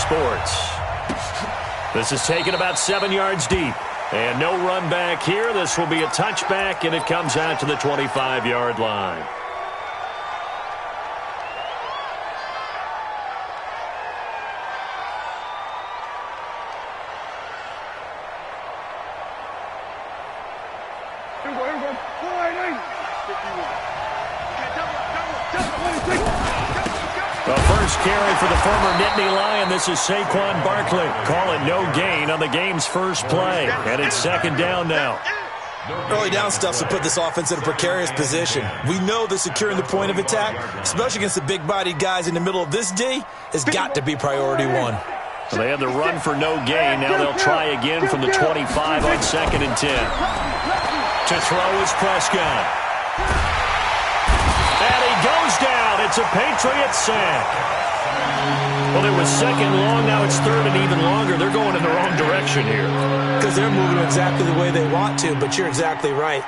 Sports. This is taken about 7 yards deep. And no run back here. This will be a touchback, and it comes out to the 25-yard line. The first carry for the former Nittany Lion. This is Saquon Barkley. Call it no gain on the game's first play. And it's second down now. Early down stuff to put this offense in a precarious position. We know that securing the point of attack, especially against the big-bodied guys in the middle of this D, has got to be priority one. So they had the run for no gain. Now they'll try again from the 25 on 2nd and 10. To throw is Prescott. And he goes down. It's a Patriot sack. Well, it was second long. Now it's third and even longer. They're going in the wrong direction here. Because they're moving exactly the way they want to, but you're exactly right.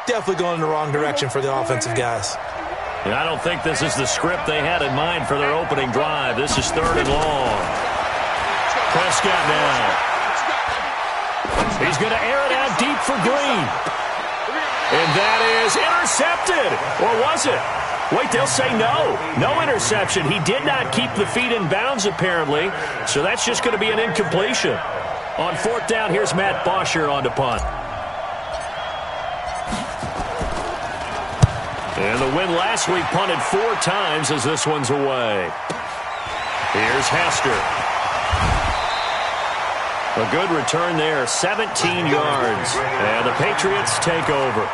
Definitely going in the wrong direction for the offensive guys. And I don't think this is the script they had in mind for their opening drive. This is third and long. Prescott now. He's going to air it out deep for Green. And that is intercepted. Or was it? Wait, they'll say no. No interception. He did not keep the feet in bounds, apparently. So that's just going to be an incompletion. On 4th down, here's Matt Bosher on to punt. And the win last week punted 4 times as this one's away. Here's Hester. A good return there, 17 yards. And the Patriots take over.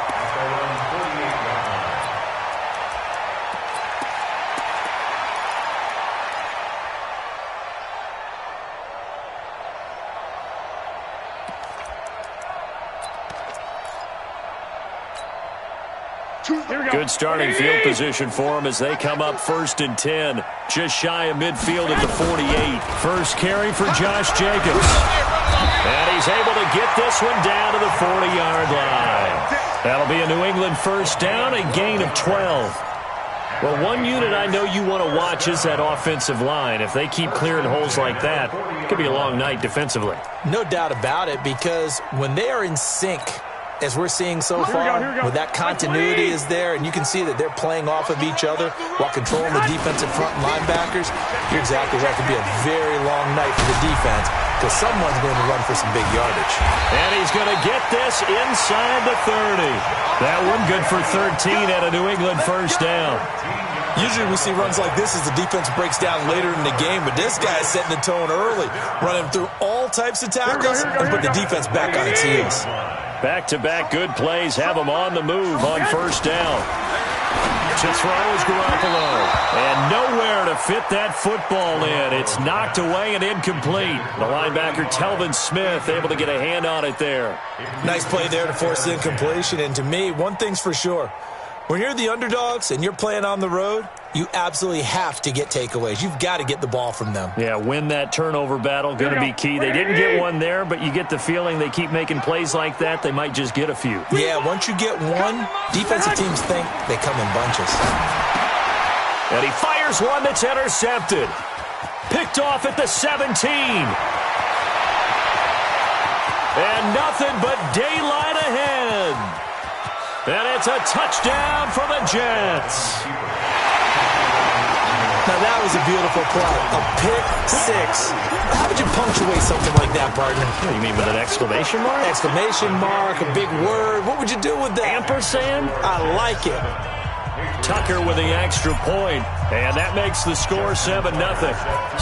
Good starting field position for them as they come up 1st and 10. Just shy of midfield at the 48. First carry for Josh Jacobs. And he's able to get this one down to the 40-yard line. That'll be a New England first down, a gain of 12. Well, one unit I know you want to watch is that offensive line. If they keep clearing holes like that, it could be a long night defensively. No doubt about it, because when they are in sync, as we're seeing so far, when that continuity is there and you can see that they're playing off of each other while controlling the defensive front linebackers, you're exactly right. It could be a very long night for the defense because someone's going to run for some big yardage. And he's going to get this inside the 30. That one good for 13 at a New England first down. Usually we see runs like this as the defense breaks down later in the game, but this guy is setting the tone early, running through all types of tackles and put the defense back on its heels. Back-to-back good plays have them on the move on first down. To throw is Garoppolo. And nowhere to fit that football in. It's knocked away and incomplete. The linebacker, Telvin Smith, able to get a hand on it there. Nice play there to force the incompletion. And to me, one thing's for sure. When you're the underdogs and you're playing on the road, you absolutely have to get takeaways. You've got to get the ball from them. Yeah, win that turnover battle, going to be key. They didn't get one there, but you get the feeling they keep making plays like that, they might just get a few. Yeah, once you get one, defensive teams think they come in bunches. And he fires one that's intercepted. Picked off at the 17. And nothing but daylight ahead. And it's a touchdown for the Jets. Now, that was a beautiful play. A pick six. How would you punctuate something like that, partner? What do you mean, with an exclamation mark? Exclamation mark, a big word. What would you do with that? Ampersand? I like it. Tucker with the extra point. And that makes the score 7-0.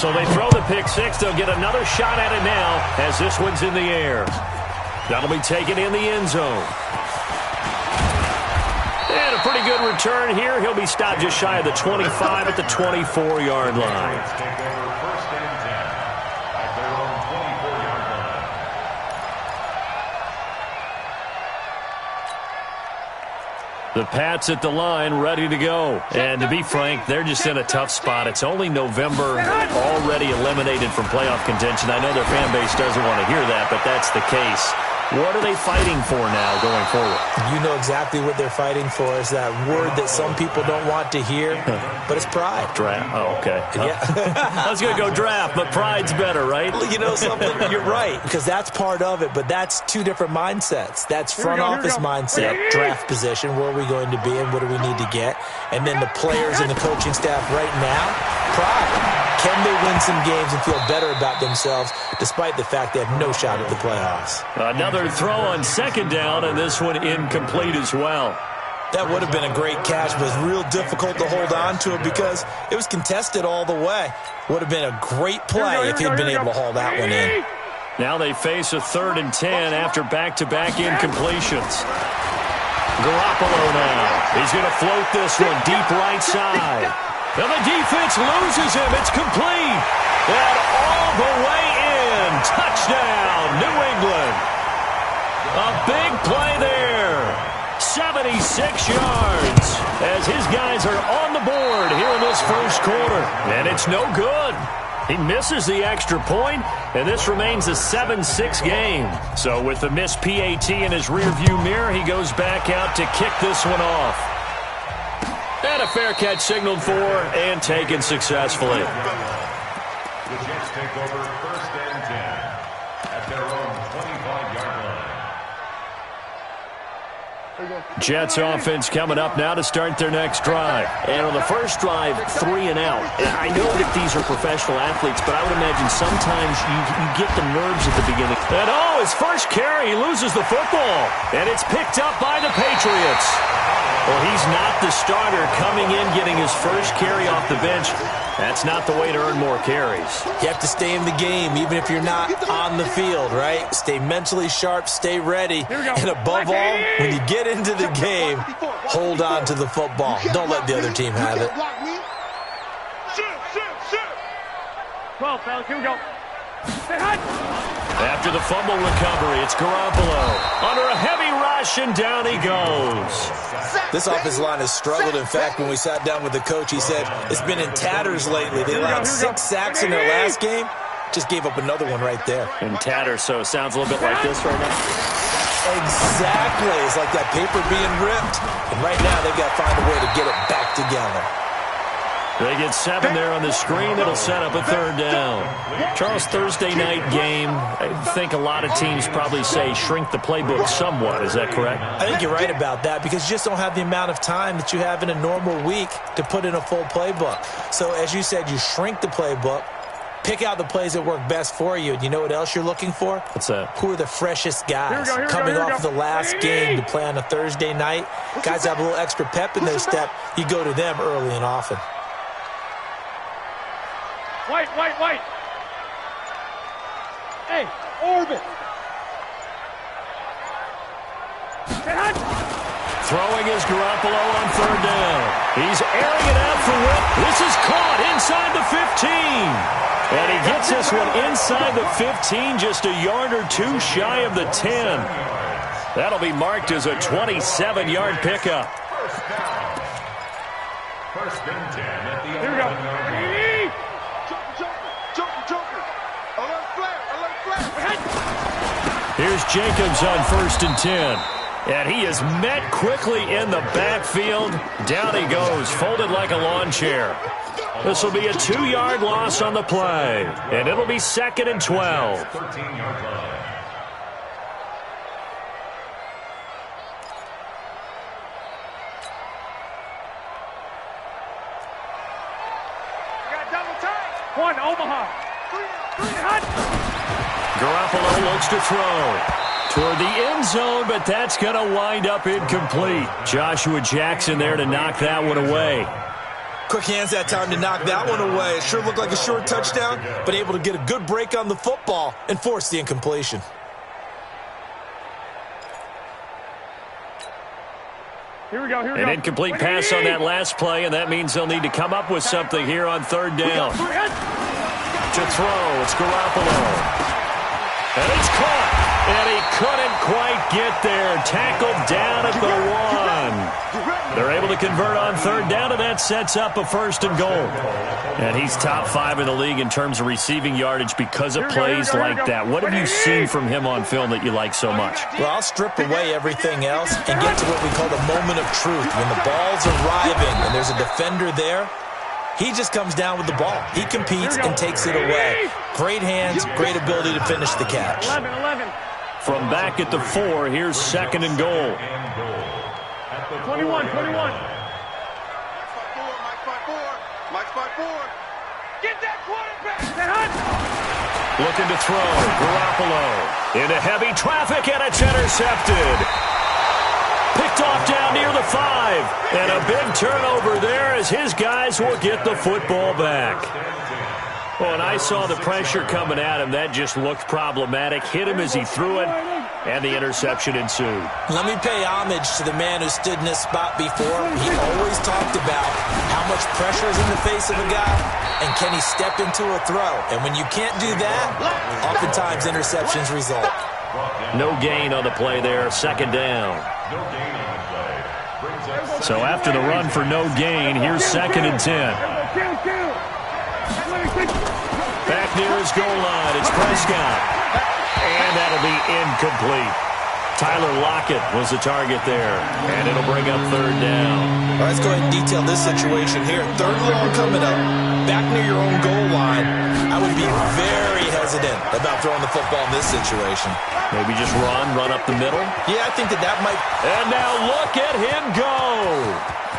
So they throw the pick six. They'll get another shot at it now as this one's in the air. That'll be taken in the end zone. And a pretty good return here. He'll be stopped just shy of the 25 at the 24-yard line. The Pats at the line, ready to go. And to be frank, they're just in a tough spot. It's only November, already eliminated from playoff contention. I know their fan base doesn't want to hear that, but that's the case. What are they fighting for now going forward? You know exactly what they're fighting for. Is that word that some people don't want to hear, but it's pride. Draft. Oh, okay. Yeah. I was going to go draft, but pride's better, right? You know something? You're right, because that's part of it, but that's two different mindsets. That's front office mindset, draft position, where are we going to be and what do we need to get? And then the players and the coaching staff right now, pride. Can they win some games and feel better about themselves despite the fact they have no shot at the playoffs? Another throw on second down, and this one incomplete as well. That would have been a great catch, but it was real difficult to hold on to it because it was contested all the way. Would have been a great play if he'd been able to haul that one in. Now they face a 3rd and 10 after back-to-back incompletions. Garoppolo now. He's going to float this one deep right side. And the defense loses him. It's complete. And all the way in. Touchdown, New England. A big play there. 76 yards as his guys are on the board here in this first quarter. And it's no good. He misses the extra point, and this remains a 7-6 game. So with the missed PAT in his rearview mirror, he goes back out to kick this one off. And a fair catch signaled for and taken successfully. The Jets take over 1st and 10 at their own 25-yard line. Jets offense coming up now to start their next drive. And on the first drive, 3 and out. I know that these are professional athletes, but I would imagine sometimes you get the nerves at the beginning. And his first carry, he loses the football. And it's picked up by the Patriots. Well, he's not the starter coming in, getting his first carry off the bench. That's not the way to earn more carries. You have to stay in the game, even if you're not on the field, right? Stay mentally sharp, stay ready. And above all, when you get into the game, hold on to the football. Don't let the other team have it. 12, fellas, here we go. After the fumble recovery, it's Garoppolo. Under a heavy rush, and down he goes. This offensive line has struggled. In fact, when we sat down with the coach, he said it's been in tatters lately. They allowed 6 sacks in their last game. Just gave up another one right there. In tatters, so it sounds a little bit like this right now. Exactly. It's like that paper being ripped. And right now, they've got to find a way to get it back together. They get 7 there on the screen. It'll set up a 3rd down. Charles, Thursday night game. I think a lot of teams probably say shrink the playbook somewhat. Is that correct? I think you're right about that because you just don't have the amount of time that you have in a normal week to put in a full playbook. So as you said, you shrink the playbook, pick out the plays that work best for you. And you know what else you're looking for? What's that? Who are the freshest guys coming off the last game to play on a Thursday night? Guys have a little extra pep in their step. You go to them early and often. White. Hey, orbit. Throwing is Garoppolo on 3rd down. He's airing it out for Whip. This is caught inside the 15. And he gets this one inside the 15, just a yard or 2 shy of the 10. That'll be marked as a 27-yard pickup. First and 10 at the Here we go. Here's Jacobs on 1st and 10. And he is met quickly in the backfield. Down he goes, folded like a lawn chair. This will be a 2-yard loss on the play. And it'll be 2nd and 12. 13-yard line. One, Omaha. Garoppolo looks to throw toward the end zone, but that's going to wind up incomplete. Joshua Jackson there to knock that one away. Quick hands that time to knock that one away. It sure looked like a short touchdown, but able to get a good break on the football and force the incompletion. Here we go. An incomplete pass on that last play, and that means they'll need to come up with something here on 3rd down. To throw, it's Garoppolo. And it's caught. And he couldn't quite get there. Tackled down at the 1. They're able to convert on third down, and that sets up a 1st and goal. And he's top 5 in the league in terms of receiving yardage because of plays like that. What have you seen from him on film that you like so much? Well, I'll strip away everything else and get to what we call the moment of truth. When the ball's arriving and there's a defender there, he just comes down with the ball. He competes and takes it away. Great hands, great ability to finish the catch. 11. From back at the 4, here's 2nd and goal. 21. Mike 5-4. Get that quarterback. Looking to throw. Garoppolo into heavy traffic, and it's intercepted. Picked off down near the 5. And a big turnover there as his guys will get the football back. Well, and I saw the pressure coming at him. That just looked problematic. Hit him as he threw it, and the interception ensued. Let me pay homage to the man who stood in this spot before. He always talked about how much pressure is in the face of a guy, and can he step into a throw. And when you can't do that, oftentimes interceptions result. No gain on the play there, 2nd down. So after the run for no gain, here's 2nd and 10. Back near his goal line, it's Prescott. And that'll be incomplete. Tyler Lockett was the target there, and it'll bring up 3rd down. All right, let's go ahead and detail this situation here. 3rd and long coming up, back near your own goal line. I would be very hesitant about throwing the football in this situation. Maybe just run up the middle. Yeah, I think that might. And now look at him go.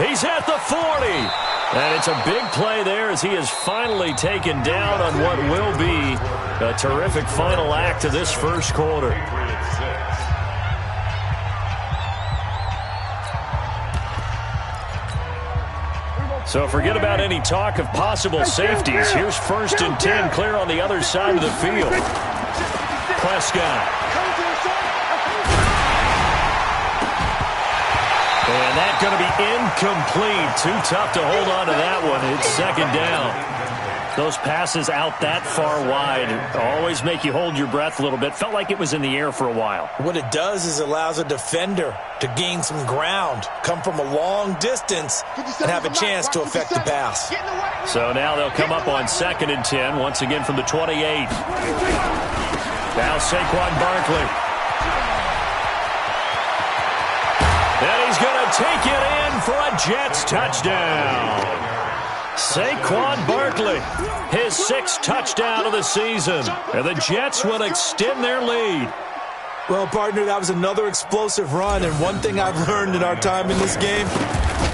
He's at the 40. And it's a big play there as he is finally taken down on what will be a terrific final act of this 1st quarter. So forget about any talk of possible safeties. Here's 1st and 10, clear on the other side of the field. Prescott. And that's going to be incomplete. Too tough to hold on to that one. It's 2nd down. Those passes out that far wide always make you hold your breath a little bit. Felt like it was in the air for a while. What it does is it allows a defender to gain some ground, come from a long distance, and have a chance to affect the pass. So now they'll come up on 2nd and 10, once again from the 28. Now Saquon Barkley. And he's going to take it in for a Jets touchdown. Saquon Barkley, his 6th touchdown of the season. And the Jets will extend their lead. Well, partner, that was another explosive run. And one thing I've learned in our time in this game,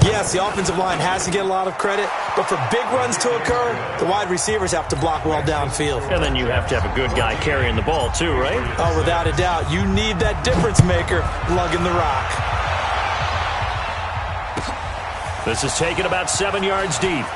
yes, the offensive line has to get a lot of credit. But for big runs to occur, the wide receivers have to block well downfield. And then you have to have a good guy carrying the ball too, right? Oh, without a doubt. You need that difference maker lugging the rock. This is taken about 7 yards deep.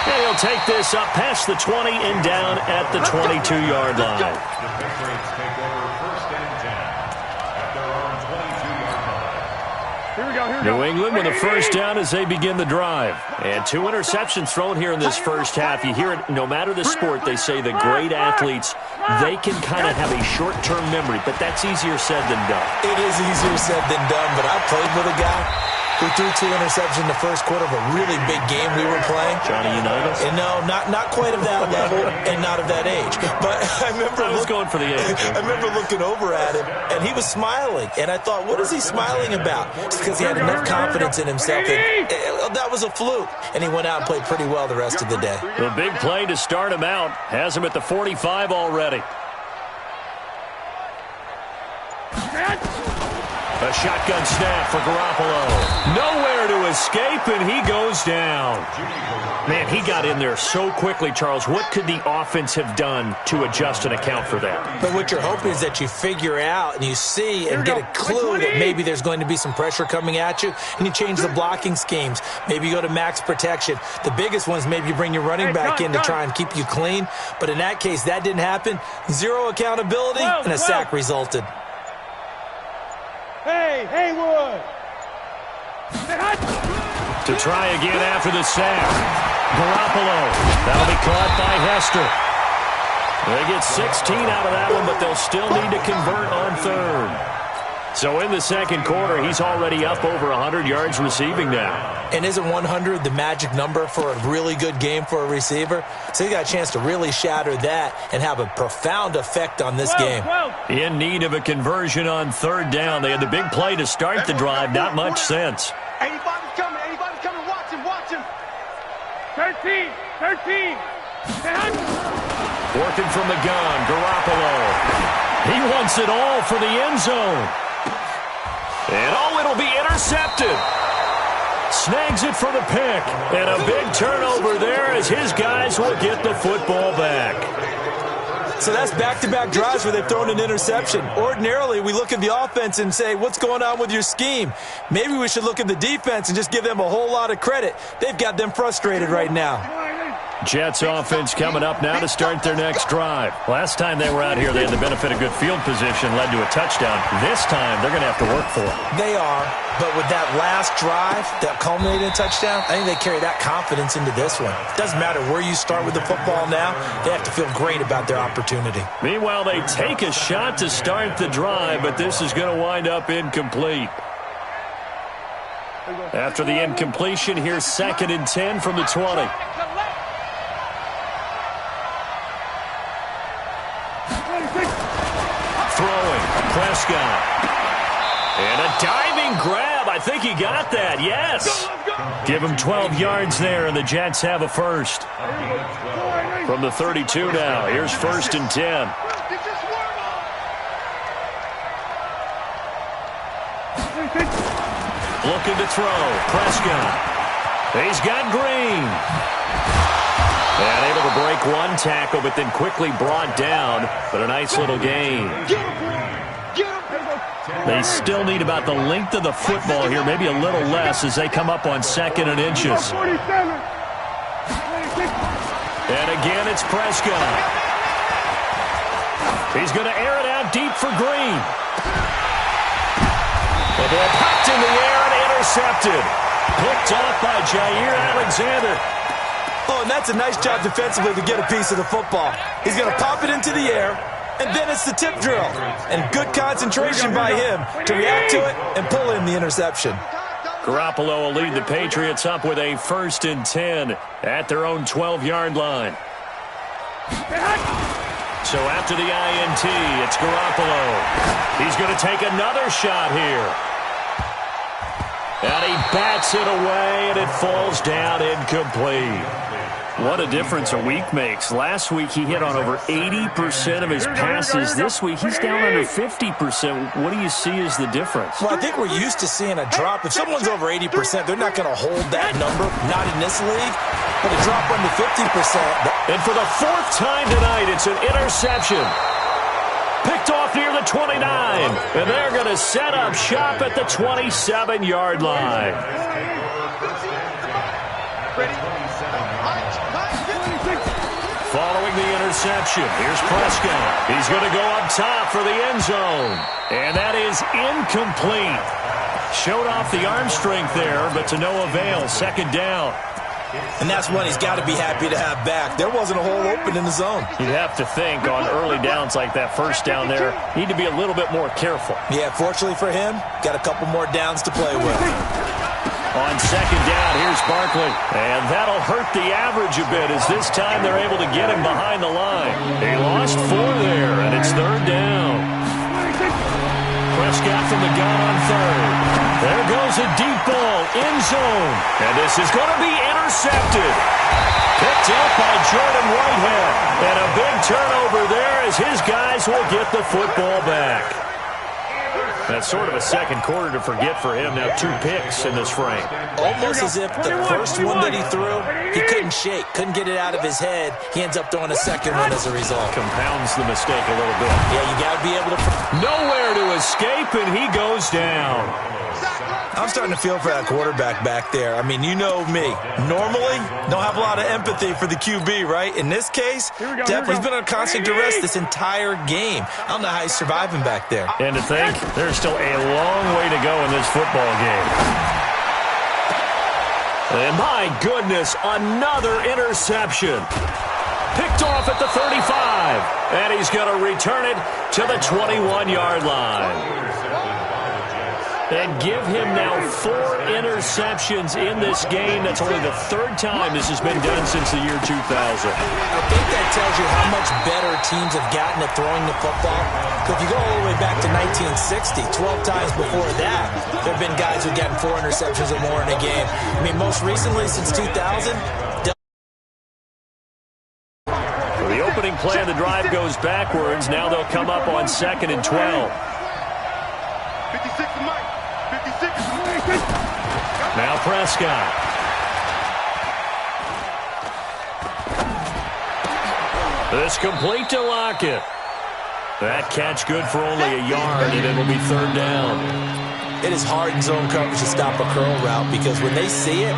And he'll take this up past the 20 and down at the 22-yard line. The Patriots take over 1st and 10 at their own 22-yard line. Here we go. New England with a 1st down as they begin the drive. And 2 interceptions thrown here in this 1st half. You hear it, no matter the sport, they say the great athletes, they can kind of have a short-term memory, but that's easier said than done. It is easier said than done, but I played with a guy who threw 2 interceptions in the 1st quarter of a really big game we were playing. Johnny Unitas? And no, not quite of that level and not of that age. But I remember I was going for the age. I remember looking over at him, and he was smiling. And I thought, what is he smiling about? It's because he had enough confidence in himself that was a fluke. And he went out and played pretty well the rest of the day. The big play to start him out has him at the 45 already. A shotgun snap for Garoppolo. Nowhere to escape, and he goes down. Man, he got in there so quickly, Charles. What could the offense have done to adjust and account for that? But what you're hoping is that you figure out and you see and get a clue that maybe there's going to be some pressure coming at you, and you change the blocking schemes. Maybe you go to max protection. The biggest one is maybe you bring your running back in to try and keep you clean. But in that case, that didn't happen. 0 accountability, and a sack resulted. Hey, Haywood! To try again after the sack. Garoppolo. That'll be caught by Hester. They get 16 out of that one, but they'll still need to convert on third. So in the second quarter, he's already up over 100 yards receiving now. And isn't 100 the magic number for a really good game for a receiver? So he got a chance to really shatter that and have a profound effect on this game. In need of a conversion on third down. They had the big play to start the drive. Not much sense. 85 is coming. 85 is coming. Watch him. Watch him. 13. Working from the gun, Garoppolo. He wants it all for the end zone. And it'll be intercepted. Snags it for the pick. And a big turnover there as his guys will get the football back. So that's back-to-back drives where they've thrown an interception. Ordinarily, we look at the offense and say, what's going on with your scheme? Maybe we should look at the defense and just give them a whole lot of credit. They've got them frustrated right now. Jets offense coming up now to start their next drive. Last time they were out here, they had the benefit of good field position, led to a touchdown. This time, they're going to have to work for it. They are, but with that last drive that culminated in a touchdown, I think they carry that confidence into this one. Doesn't matter where you start with the football now, they have to feel great about their opportunity. Meanwhile, they take a shot to start the drive, but this is going to wind up incomplete. After the incompletion, here's 2nd and 10 from the 20. Throwing, Prescott. And a diving grab. I think he got that, yes. Give him 12 yards there, and the Jets have a first. From the 32 now, here's 1st and 10. Looking to throw, Prescott. He's got Green. And able to break one tackle, but then quickly brought down. But a nice little gain. They still need about the length of the football here, maybe a little less as they come up on 2nd and inches. And again, it's Prescott. He's going to air it out deep for Green. The ball popped in the air and intercepted. Picked off by Jair Alexander. Oh, and that's a nice job defensively to get a piece of the football. He's going to pop it into the air, and then it's the tip drill. And good concentration by him to react to it and pull in the interception. Garoppolo will lead the Patriots up with a 1st and 10 at their own 12-yard line. So after the INT, it's Garoppolo. He's going to take another shot here. And he bats it away, and it falls down incomplete. What a difference a week makes. Last week, he hit on over 80% of his passes. This week, he's down under 50%. What do you see as the difference? Well, I think we're used to seeing a drop. If someone's over 80%, they're not going to hold that number, not in this league. But a drop under 50%. And for the 4th time tonight, it's an interception. Picked off near the 29. And they're going to set up shop at the 27-yard line. Following the interception, here's Prescott. He's going to go up top for the end zone. And that is incomplete. Showed off the arm strength there, but to no avail. 2nd down. And that's one he's got to be happy to have back. There wasn't a hole open in the zone. You'd have to think on early downs like that 1st down there, need to be a little bit more careful. Yeah, fortunately for him, got a couple more downs to play with. On 2nd down, here's Barkley. And that'll hurt the average a bit as this time they're able to get him behind the line. They lost 4 there, and it's 3rd down. Prescott from the gun on 3rd. There goes a deep ball, end zone. And this is going to be intercepted. Picked up by Jordan Whitehead. And a big turnover there as his guys will get the football back. That's sort of a second quarter to forget for him. Now 2 picks in this frame. Almost as if the first one that he threw, he couldn't shake, couldn't get it out of his head. He ends up throwing a second one as a result. Compounds the mistake a little bit. Yeah, you got to be able to... Nowhere to escape, and he goes down. I'm starting to feel for that quarterback back there. I mean, you know me. Normally, don't have a lot of empathy for the QB, right? In this case, definitely he's been on constant duress this entire game. I don't know how he's surviving back there. And to think, there's still a long way to go in this football game. And my goodness, another interception. Picked off at the 35. And he's going to return it to the 21-yard line. And give him now 4 interceptions in this game. That's only the 3rd time this has been done since the year 2000. I think that tells you how much better teams have gotten at throwing the football. If you go all the way back to 1960, 12 times before that, there have been guys who've gotten 4 interceptions or more in a game. I mean, most recently, since 2000... The opening play of the drive goes backwards. Now they'll come up on 2nd and 12. 56 Mike. 56. Now Prescott. This complete to Lockett. That catch good for only a yard, and it'll be 3rd down. It is hard in zone coverage to stop a curl route because when they see it,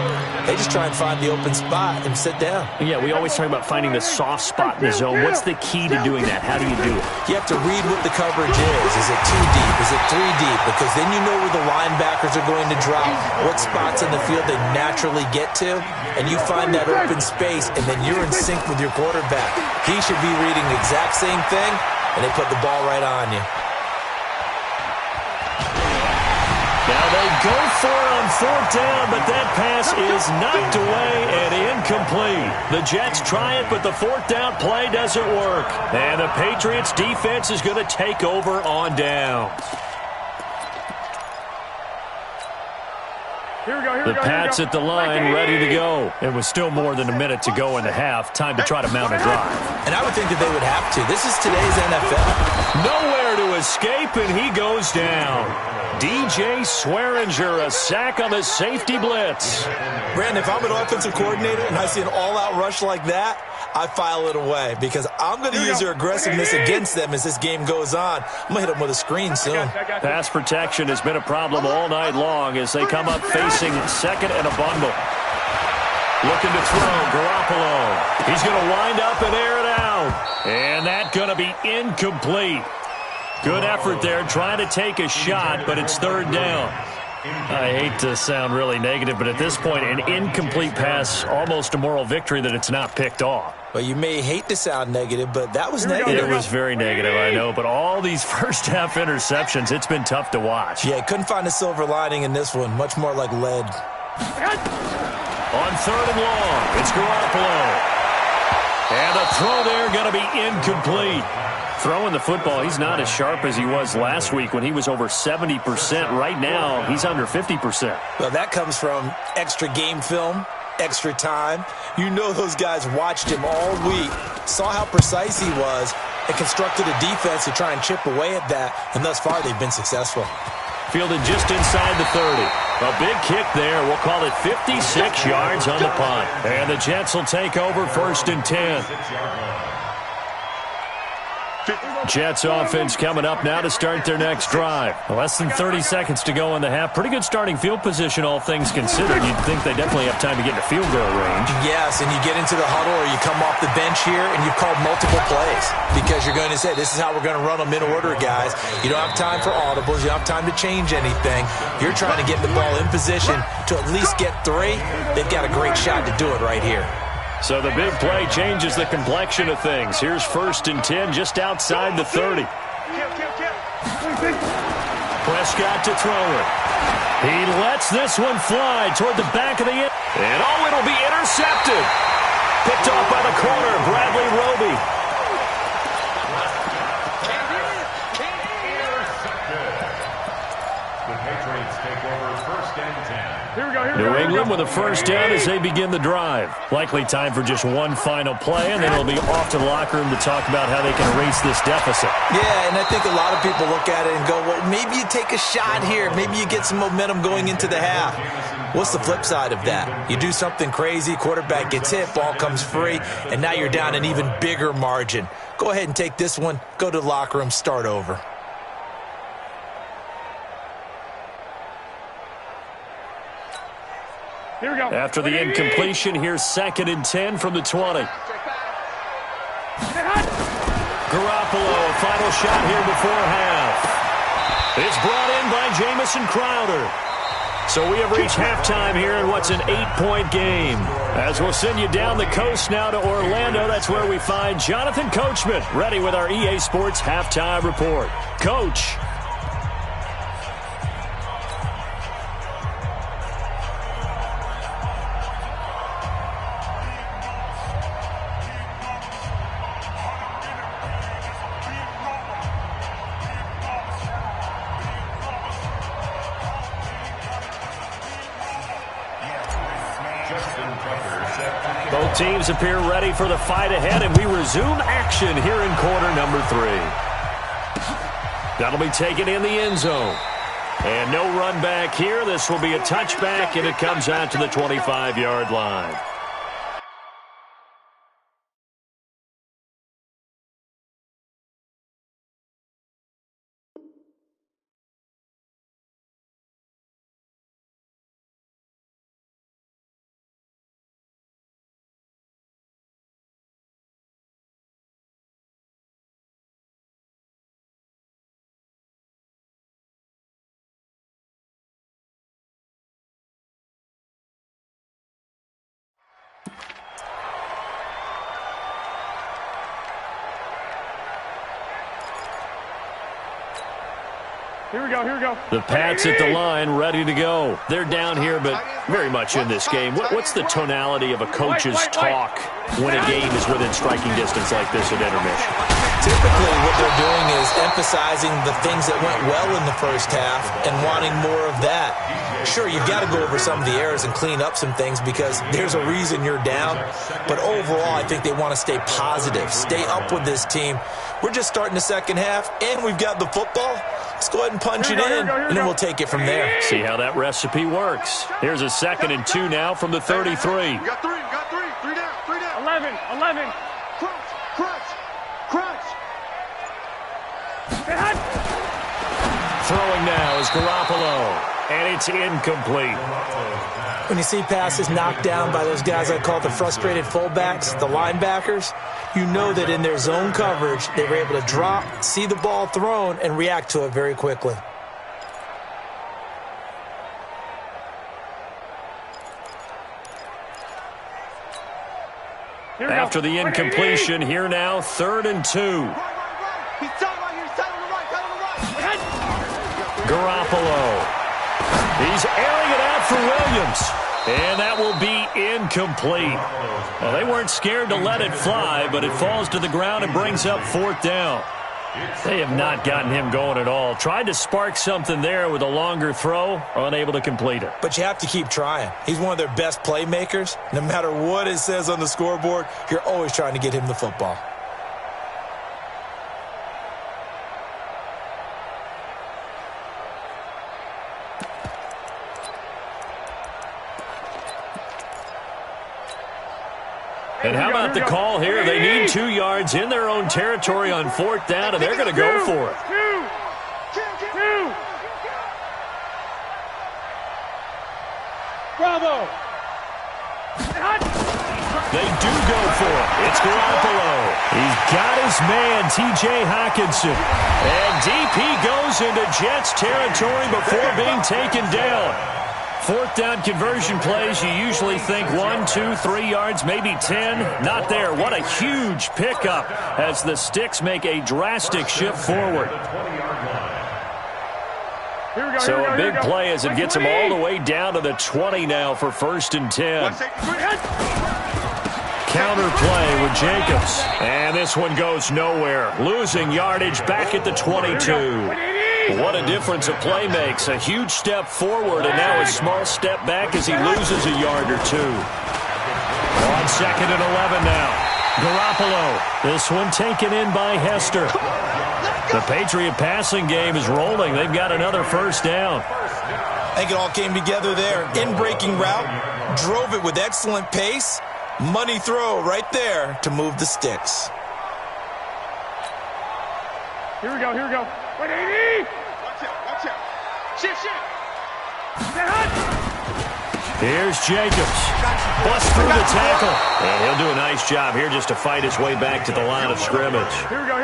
they just try and find the open spot and sit down. Yeah, we always talk about finding the soft spot in the zone. What's the key to doing that? How do you do it? You have to read what the coverage is. Is it 2 deep? Is it 3 deep? Because then you know where the linebackers are going to drop, what spots in the field they naturally get to, and you find that open space, and then you're in sync with your quarterback. He should be reading the exact same thing, and they put the ball right on you. Now they go for it on 4th down, but that pass is knocked away and incomplete. The Jets try it, but the 4th down play doesn't work. And the Patriots defense is going to take over on downs. The Pats at the line, ready to go. It was still more than a minute to go in the half. Time to try to mount a drive. And I would think that they would have to. This is today's NFL. Nowhere to escape, and he goes down. DJ Swearinger, a sack on the safety blitz. Brandon, if I'm an offensive coordinator and I see an all-out rush like that, I file it away because I'm going to use their aggressiveness against them as this game goes on. I'm going to hit them with a screen soon. Pass protection has been a problem all night long as they come up facing 2nd and a bundle. Looking to throw, Garoppolo. He's going to wind up and air it out. And that's going to be incomplete. Good effort there, trying to take a shot, but it's 3rd down. I hate to sound really negative, but at this point, an incomplete pass, almost a moral victory that it's not picked off. Well, you may hate to sound negative, but that was negative. It was very negative, I know, but all these first-half interceptions, it's been tough to watch. Yeah, couldn't find a silver lining in this one, much more like lead. On 3rd and long, it's Garoppolo. And the throw there going to be incomplete. Throwing the football, he's not as sharp as he was last week when he was over 70%. Right now, he's under 50%. Well, that comes from extra game film, extra time. You know those guys watched him all week, saw how precise he was, and constructed a defense to try and chip away at that, and thus far they've been successful. Fielded just inside the 30. A big kick there. We'll call it 56 yards on the punt. And the Jets will take over 1st and 10. Jets offense coming up now to start their next drive. Less than 30 seconds to go in the half. Pretty good starting field position, all things considered. You'd think they definitely have time to get into field goal range. Yes, and you get into the huddle or you come off the bench here and you've called multiple plays because you're going to say, this is how we're going to run them in order, guys. You don't have time for audibles. You don't have time to change anything. You're trying to get the ball in position to at least get 3. They've got a great shot to do it right here. So the big play changes the complexion of things. Here's 1st and 10 just outside the 30. Prescott to throw it. He lets this one fly toward the back of the end. And it'll be intercepted. Picked off by the corner, Bradley Roby. New England with a 1st down as they begin the drive. Likely time for just one final play, and then it'll be off to the locker room to talk about how they can erase this deficit. Yeah, and I think a lot of people look at it and go, well, maybe you take a shot here. Maybe you get some momentum going into the half. What's the flip side of that? You do something crazy, quarterback gets hit, ball comes free, and now you're down an even bigger margin. Go ahead and take this one, go to the locker room, start over. Here we go. After the incompletion, here's 2nd and 10 from the 20. Garoppolo, final shot here before half. It's brought in by Jamison Crowder. So we have reached halftime here in what's an 8-point game. As we'll send you down the coast now to Orlando, that's where we find Jonathan Coachman, ready with our EA Sports Halftime Report. Coach. Both teams appear ready for the fight ahead, and we resume action here in quarter number 3. That'll be taken in the end zone. And no run back here. This will be a touchback, and it comes out to the 25-yard line. Here we go. The Pats at the line, ready to go. They're down here, but very much in this game. What's the tonality of a coach's talk when a game is within striking distance like this at intermission? Typically, what they're doing is emphasizing the things that went well in the first half and wanting more of that. Sure, you've got to go over some of the errors and clean up some things because there's a reason you're down. But overall, I think they want to stay positive, stay up with this team. We're just starting the second half, and we've got the football. Let's go ahead and punch it in, and then we'll take it from there. See how that recipe works. Here's a 2nd and 2 now from the 33. You got three. Three down. 11. Crunch. Throwing now is Garoppolo, and it's incomplete. When you see passes knocked down by those guys I call the frustrated fullbacks, the linebackers, you know that in their zone coverage, they were able to drop, see the ball thrown, and react to it very quickly. After the incompletion, here now, 3rd and 2. He's tight right here. Tight on the right. Garoppolo. He's airing it out for Williams. And that will be incomplete. Well, they weren't scared to let it fly, but it falls to the ground and brings up 4th down. They have not gotten him going at all. Tried to spark something there with a longer throw, unable to complete it. But you have to keep trying. He's one of their best playmakers. No matter what it says on the scoreboard, you're always trying to get him the football. And how about the call here? They need 2 yards in their own territory on 4th down, and they're going to go for it. Two. Bravo. They do go for it. It's Garoppolo. He's got his man, T.J. Hockenson. And deep he goes into Jets territory before being taken down. 4th down conversion plays, you usually think 1, 2, 3 yards, maybe 10. Not there. What a huge pickup as the Sticks make a drastic shift forward. So a big play as it gets them all the way down to the 20 now for 1st and 10. Counter play with Jacobs. And this one goes nowhere. Losing yardage back at the 22. What a difference a play makes. A huge step forward and now a small step back as he loses a yard or 2. On 2nd and 11 now. Garoppolo. This one taken in by Hester. The Patriot passing game is rolling. They've got another 1st down. I think it all came together there. In-breaking route. Drove it with excellent pace. Money throw right there to move the Sticks. Here we go. 180. Watch out. Shift. Here's Jacobs. Busts through the tackle. And he'll do a nice job here just to fight his way back to the line of scrimmage. Here we go.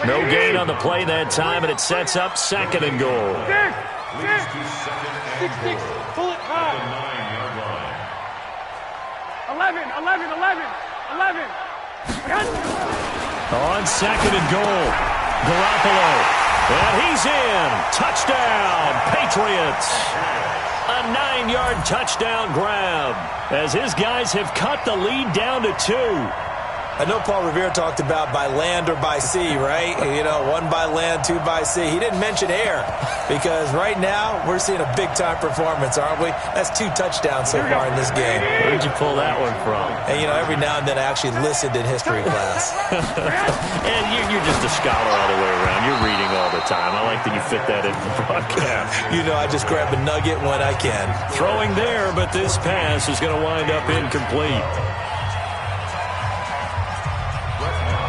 No gain on the play that time, and it sets up 2nd and goal. Leads to second and 6, 6, goal pull it at high. the 9-yard line. 11, 11, 11, 11. On second and goal, Garoppolo. And he's in. Touchdown, Patriots. A 9-yard touchdown grab as his guys have cut the lead down to 2. I know Paul Revere talked about by land or by sea, right? You know, 1 by land, 2 by sea. He didn't mention air because right now we're seeing a big-time performance, aren't we? That's 2 touchdowns so far in this game. Where'd you pull that one from? And, you know, every now and then I actually listened in history class. And you're just a scholar all the way around. You're reading all the time. I like that you fit that in the broadcast. You know, I just grab a nugget when I can. Throwing there, but this pass is going to wind up incomplete.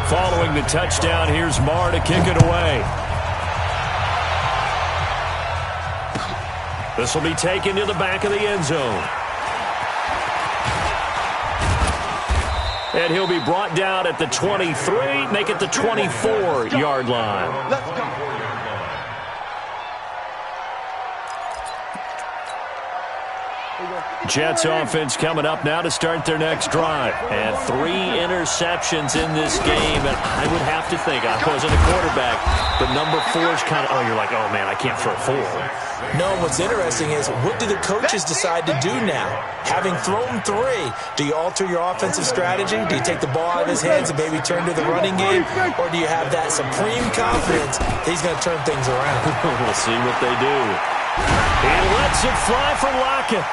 Following the touchdown, here's Marr to kick it away. This will be taken to the back of the end zone. And he'll be brought down at the 23, make it the 24-yard line. Let's go. Jets offense coming up now to start their next drive. And 3 interceptions in this game. And I would have to think, I wasn't a quarterback, but number 4 is kind of, oh, you're like, oh, man, I can't throw 4. No, what's interesting is what do the coaches decide to do now? Having thrown 3, do you alter your offensive strategy? Do you take the ball out of his hands and maybe turn to the running game? Or do you have that supreme confidence that he's going to turn things around? We'll see what they do. He lets it fly for Lockett.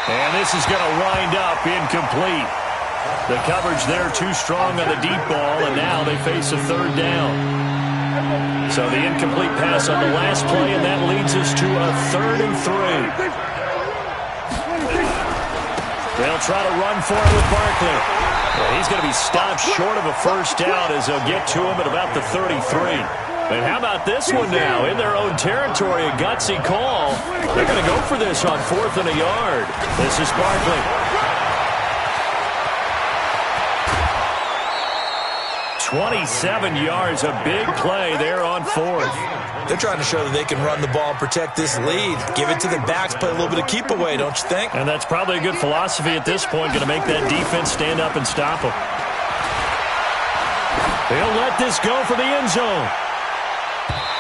And this is going to wind up incomplete. The coverage there too strong on the deep ball, and now they face a 3rd down. So the incomplete pass on the last play, and that leads us to a 3rd and 3. They'll try to run for it with Barkley. Well, he's going to be stopped short of a 1st down as they'll get to him at about the 33. And how about this one now? In their own territory, a gutsy call. They're going to go for this on 4th and a yard. This is Barkley. 27 yards, a big play there on 4th. They're trying to show that they can run the ball and protect this lead. Give it to the backs, play a little bit of keep away, don't you think? And that's probably a good philosophy at this point, going to make that defense stand up and stop them. They'll let this go for the end zone.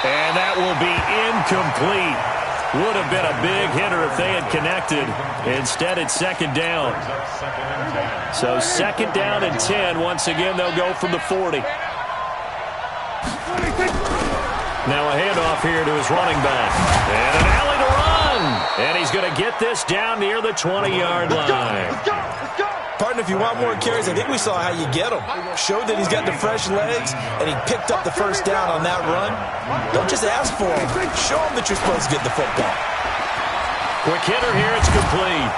And that will be incomplete. Would have been a big hitter if they had connected. Instead, it's 2nd down. So 2nd down and 10. Once again, they'll go from the 40. Now a handoff here to his running back. And an alley to run. And he's going to get this down near the 20-yard line. Let's go. Let's go. Partner, if you want more carries, I think we saw how you get him. Showed that he's got the fresh legs, and he picked up the 1st down on that run. Don't just ask for him. Show him that you're supposed to get the football. Quick hitter here, it's complete.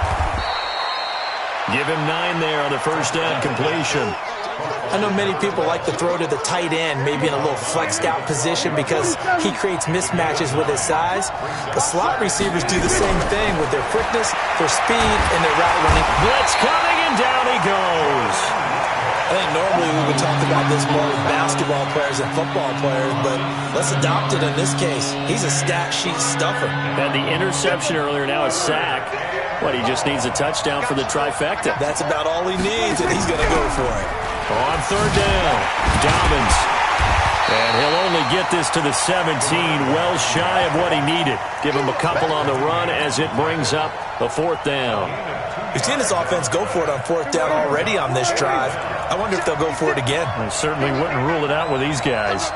Give him 9 there on the 1st down completion. I know many people like to throw to the tight end, maybe in a little flexed out position because he creates mismatches with his size. The slot receivers do the same thing with their quickness, their speed, and their route running. Blitz coming, and down he goes. I think normally we would talk about this more with basketball players and football players, but let's adopt it in this case. He's a stat sheet stuffer. Had the interception earlier, now a sack. What, he just needs a touchdown for the trifecta. That's about all he needs, and he's going to go for it. On 3rd down, Dobbins. And he'll only get this to the 17, well shy of what he needed. Give him a couple on the run as it brings up a 4th down. We've seen this offense go for it on 4th down already on this drive. I wonder if they'll go for it again. I certainly wouldn't rule it out with these guys.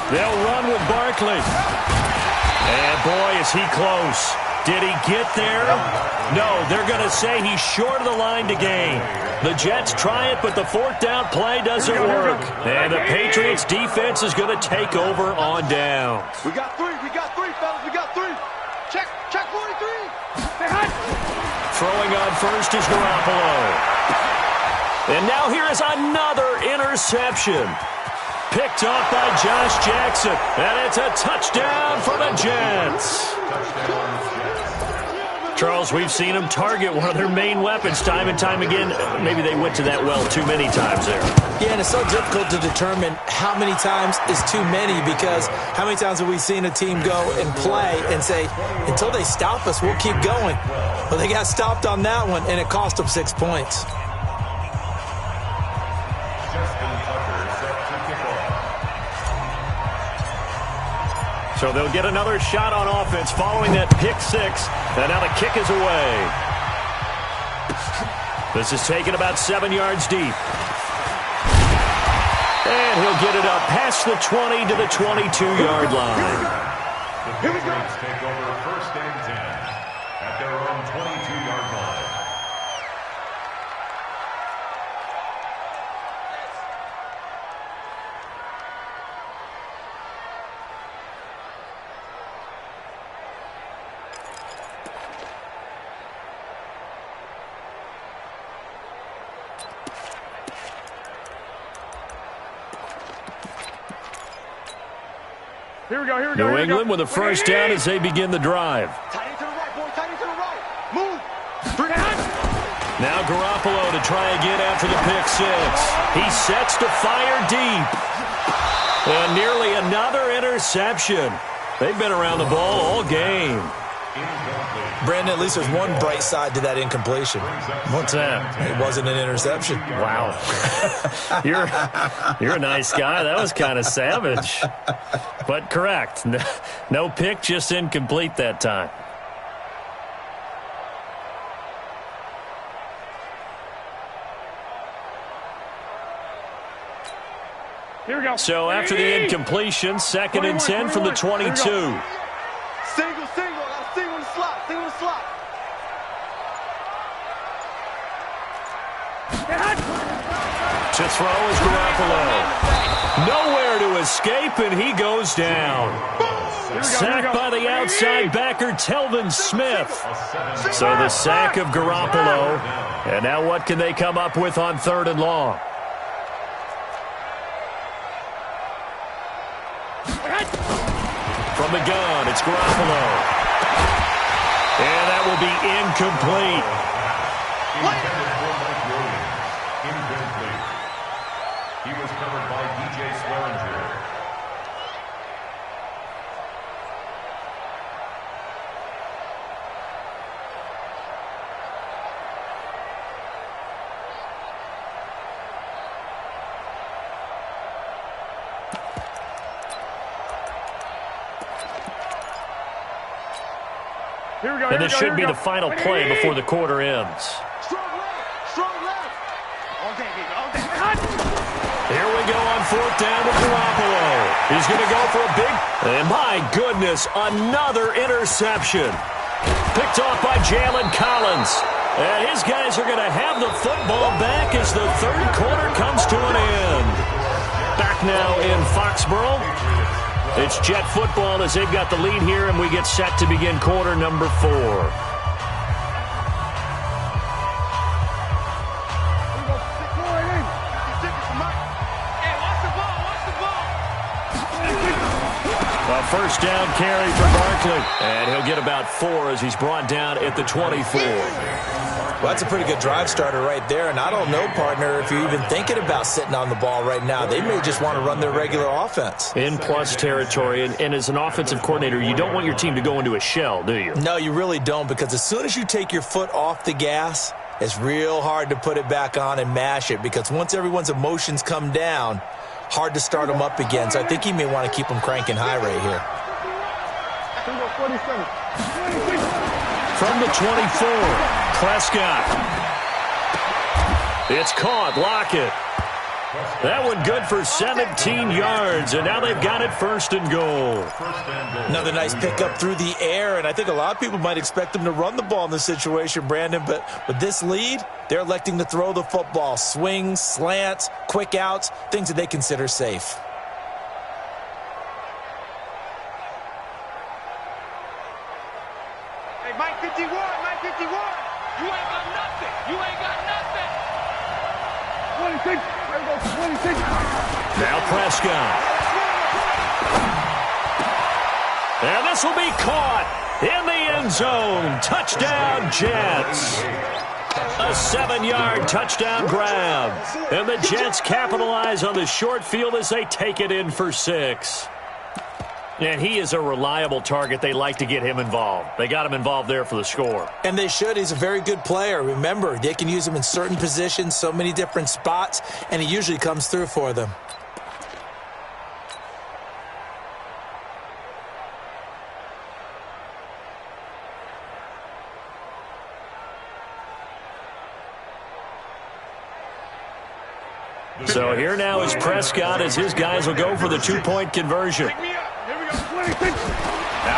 They'll run with Barkley. And boy, is he close. Did he get there? No, they're going to say he's short of the line to gain. The Jets try it, but the 4th down play doesn't work. And the Patriots defense is going to take over on downs. We got 3, fellas. We got 3. Check 43. Throwing on first is Garoppolo. And now here is another interception. Picked off by Josh Jackson. And it's a touchdown for the Jets. Charles, we've seen them target one of their main weapons time and time again. Maybe they went to that well too many times there. Yeah, and it's so difficult to determine how many times is too many, because how many times have we seen a team go and play and say, until they stop us, we'll keep going. Well, they got stopped on that one, and it cost them 6 points. So they'll get another shot on offense following that pick six. And now the kick is away. This is taken about 7 yards deep. And he'll get it up past the 20 to the 22-yard line. The Patriots take over first and 10 at their own 22-yard line. Here we go. New England with a first down as they begin the drive. Tight end to the right, boy. Tight end to the right. Move. Now Garoppolo to try again after the pick six. He sets to fire deep. And nearly another interception. They've been around the ball all game. Brandon, at least there's one bright side to that incompletion. What's that? It wasn't an interception. Wow. You're a nice guy. That was kind of savage. But correct. No pick, just incomplete that time. Here we go. So after the incompletion, 2nd and 10 from the 22. Single. I got a single in the slot. Single in the slot. To throw is Garoppolo. Nowhere to escape, and he goes down. Sacked by the outside backer, Telvin Smith. So the sack of Garoppolo. And now what can they come up with on 3rd and long? From the gun, it's Garoppolo. And that will be incomplete. Intended for Mike Williams. Incomplete. He was covered by DJ Swearinger. Here we go. And this should be the final play before the quarter ends. Strong left. Strong left. All day, baby. All day. Here we go on 4th down with Garoppolo. He's going to go for a big... And my goodness, another interception. Picked off by Jalen Collins. And his guys are going to have the football back as the 3rd quarter comes to an end. Back now in Foxborough. It's Jet football as they've got the lead here, and we get set to begin quarter number 4. A first down carry for Barkley. And he'll get about 4 as he's brought down at the 24. Well, that's a pretty good drive starter right there. And I don't know, partner, if you're even thinking about sitting on the ball right now. They may just want to run their regular offense. In plus territory. And as an offensive coordinator, you don't want your team to go into a shell, do you? No, you really don't, because as soon as you take your foot off the gas, it's real hard to put it back on and mash it, because once everyone's emotions come down, hard to start them up again. So I think he may want to keep them cranking high right here. From the 24. Prescott. It's caught. Lockett. That one good for 17 yards, and now they've got it 1st and goal. Another nice pickup through the air, and I think a lot of people might expect them to run the ball in this situation, Brandon, but with this lead, they're electing to throw the football. Swings, slants, quick outs, things that they consider safe. Hey, Mike 51. Mike 51. You ain't got nothing. You ain't got nothing. 26. There goes 26. Now Prescott. And this will be caught. In the end zone. Touchdown, Jets. A 7-yard touchdown grab. And the Jets capitalize on the short field as they take it in for 6. And he is a reliable target. They like to get him involved. They got him involved there for the score. And they should. He's a very good player. Remember, they can use him in certain positions, so many different spots, and he usually comes through for them. So here now is Prescott as his guys will go for the 2-point conversion. Out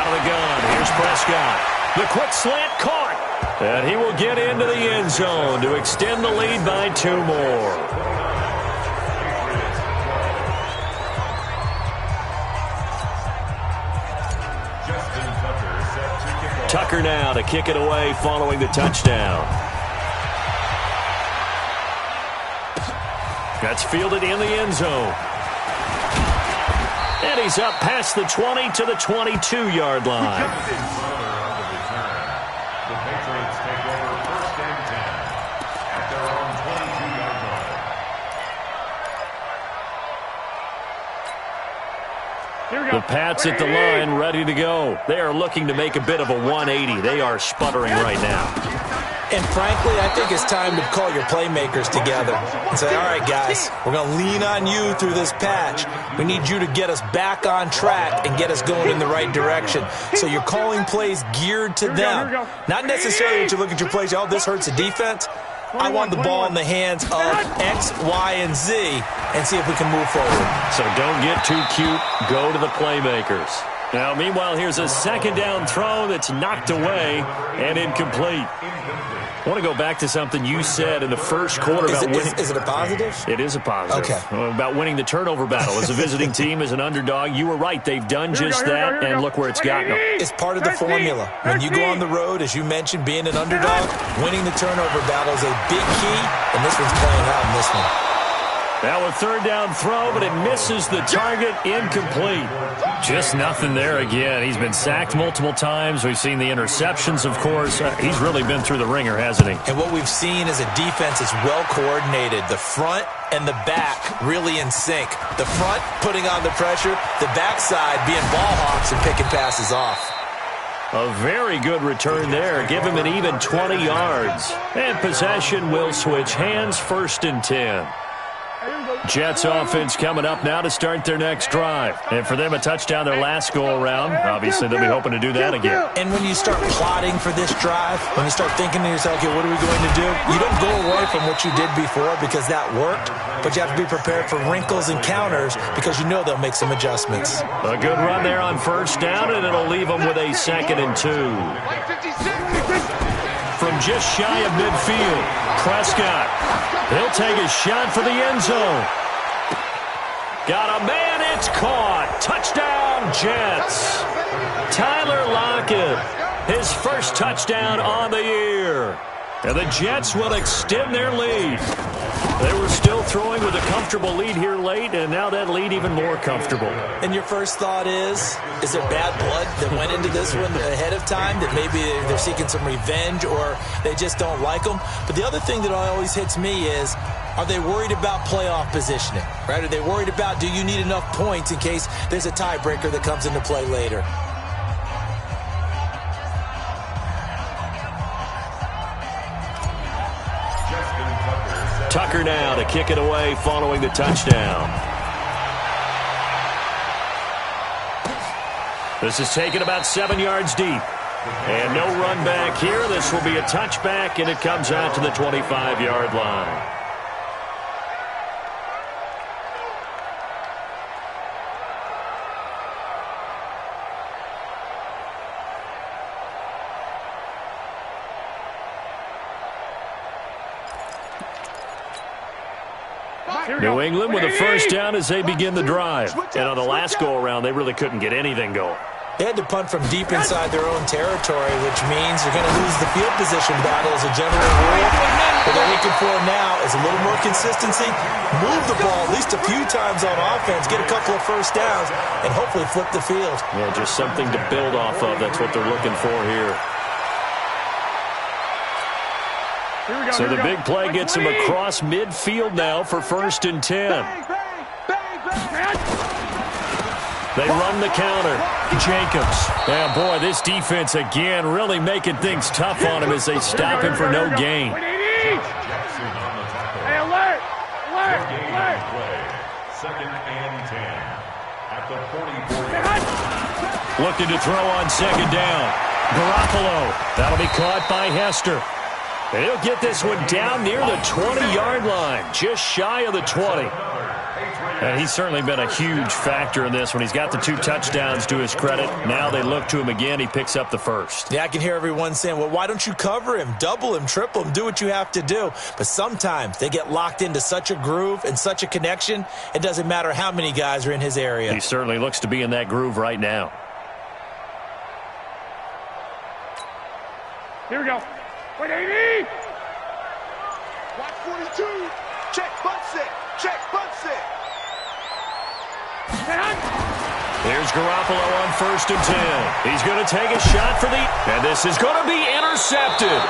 of the gun, here's Prescott. The quick slant caught. And he will get into the end zone to extend the lead by 2 more. Tucker now to kick it away following the touchdown. That's fielded in the end zone. And he's up past the 20 to the 22-yard line. The Patriots take over 1st and 10 at their own 22-yard line. The Pats at the line, ready to go. They are looking to make a bit of a 180. They are sputtering right now. And frankly, I think it's time to call your playmakers together and say, all right, guys, we're going to lean on you through this patch. We need you to get us back on track and get us going in the right direction. So you're calling plays geared to them. Not necessarily that you look at your plays, oh, this hurts the defense. I want the ball in the hands of X, Y, and Z and see if we can move forward. So don't get too cute. Go to the playmakers. Now, meanwhile, here's a 2nd down throw that's knocked away and incomplete. I want to go back to something you said in the first quarter about winning. Is it a positive? It is a positive. Okay. About winning the turnover battle as a visiting team, as an underdog. You were right. They've done just that, and look where it's gotten them. It's part of the formula. When you go on the road, as you mentioned, being an underdog, winning the turnover battle is a big key, and this one's playing out in this one. Now a 3rd down throw, but it misses the target, incomplete. Just nothing there again. He's been sacked multiple times. We've seen the interceptions, of course. He's really been through the ringer, hasn't he? And what we've seen is a defense that's well coordinated. The front and the back really in sync. The front putting on the pressure, the backside being ball hawks and picking passes off. A very good return there. Give him an even 20 yards. And possession will switch hands, 1st and 10. Jets offense coming up now to start their next drive. And for them, a touchdown their last go-around. Obviously, they'll be hoping to do that again. And when you start plotting for this drive, when you start thinking to yourself, okay, what are we going to do? You don't go away from what you did before because that worked, but you have to be prepared for wrinkles and counters because you know they'll make some adjustments. A good run there on 1st down, and it'll leave them with a 2nd and 2. From just shy of midfield, Prescott. He'll take a shot for the end zone. Got a man, it's caught. Touchdown, Jets. Tyler Lockett, his 1st touchdown on the year. And the Jets will extend their lead. They were still throwing with a comfortable lead here late, and now that lead even more comfortable. And your first thought is there bad blood that went into this one ahead of time, that maybe they're seeking some revenge or they just don't like them? But the other thing that always hits me is, are they worried about playoff positioning? Right? Are they worried about, do you need enough points in case there's a tiebreaker that comes into play later? Tucker now to kick it away following the touchdown. This is taken about 7 yards deep. And no run back here. This will be a touchback, and it comes out to the 25-yard line. New England with a 1st down as they begin the drive. And on the last go-around, they really couldn't get anything going. They had to punt from deep inside their own territory, which means you're going to lose the field position battle as a general rule. What they're looking for now is a little more consistency, move the ball at least a few times on offense, get a couple of first downs, and hopefully flip the field. Yeah, just something to build off of. That's what they're looking for here. So the big play gets him across midfield now for 1st and 10. They run the counter. Jacobs. Yeah, boy, this defense again really making things tough on him as they stop him for no gain. Hey, alert! Alert! Alert! 2nd and 10 at the 44. Looking to throw on 2nd down. Garoppolo. That'll be caught by Hester. And he'll get this one down near the 20-yard line, just shy of the 20. And he's certainly been a huge factor in this when he's got the 2 touchdowns to his credit. Now they look to him again. He picks up the 1st. Yeah, I can hear everyone saying, well, why don't you cover him, double him, triple him, do what you have to do. But sometimes they get locked into such a groove and such a connection, it doesn't matter how many guys are in his area. He certainly looks to be in that groove right now. Here we go. 180! Watch 42. Check, butt set. Check, butt set. Here's Garoppolo on 1st and 10. He's going to take a shot for and this is going to be intercepted.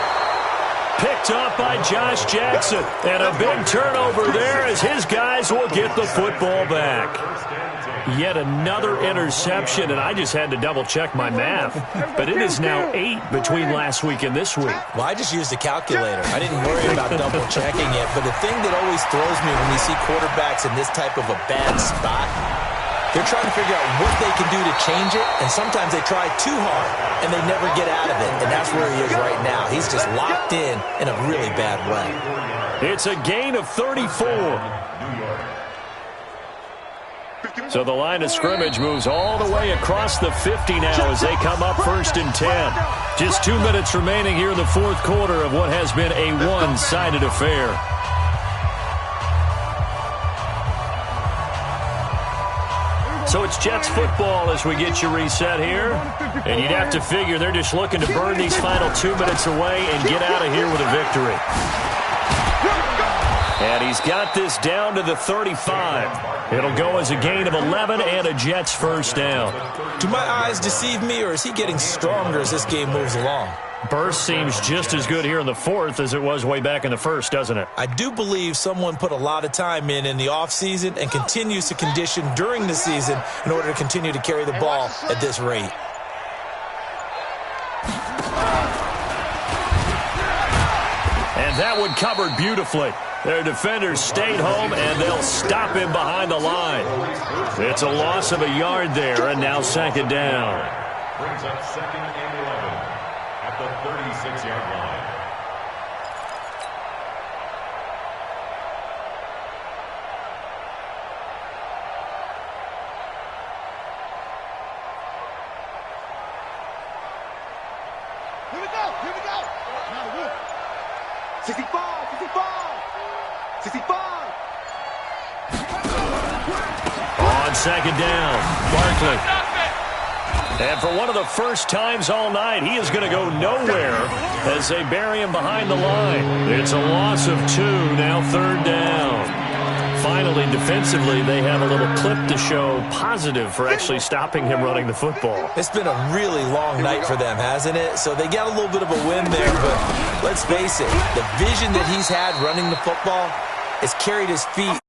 Picked up by Josh Jackson. And a big turnover there as his guys will get the football back. Yet another interception, and I just had to double-check my math. But it is now 8 between last week and this week. Well, I just used a calculator. I didn't worry about double-checking it. But the thing that always throws me when you see quarterbacks in this type of a bad spot, they're trying to figure out what they can do to change it, and sometimes they try too hard, and they never get out of it, and that's where he is right now. He's just locked in a really bad way. It's a gain of 34. So the line of scrimmage moves all the way across the 50 now as they come up 1st and 10. Just 2 minutes remaining here in the 4th quarter of what has been a one-sided affair. So it's Jets football as we get you reset here. And you'd have to figure they're just looking to burn these final 2 minutes away and get out of here with a victory. And he's got this down to the 35. It'll go as a gain of 11 and a Jets 1st down. Do my eyes deceive me, or is he getting stronger as this game moves along? Burst seems just as good here in the 4th as it was way back in the 1st, doesn't it? I do believe someone put a lot of time in the offseason and continues to condition during the season in order to continue to carry the ball at this rate. And that one covered beautifully. Their defenders stayed home, and they'll stop him behind the line. It's a loss of a yard there, and now 2nd down. Brings up 2nd and 11 at the 36-yard line. Here we go. Here we go. Now the win. 65. 65. On 2nd down, Barkley. And for one of the first times all night, he is going to go nowhere as they bury him behind the line. It's a loss of 2, now 3rd down. Finally, defensively, they have a little clip to show positive for actually stopping him running the football. It's been a really long night for them, hasn't it? So they got a little bit of a win there, but let's face it, the vision that he's had running the football has carried his feet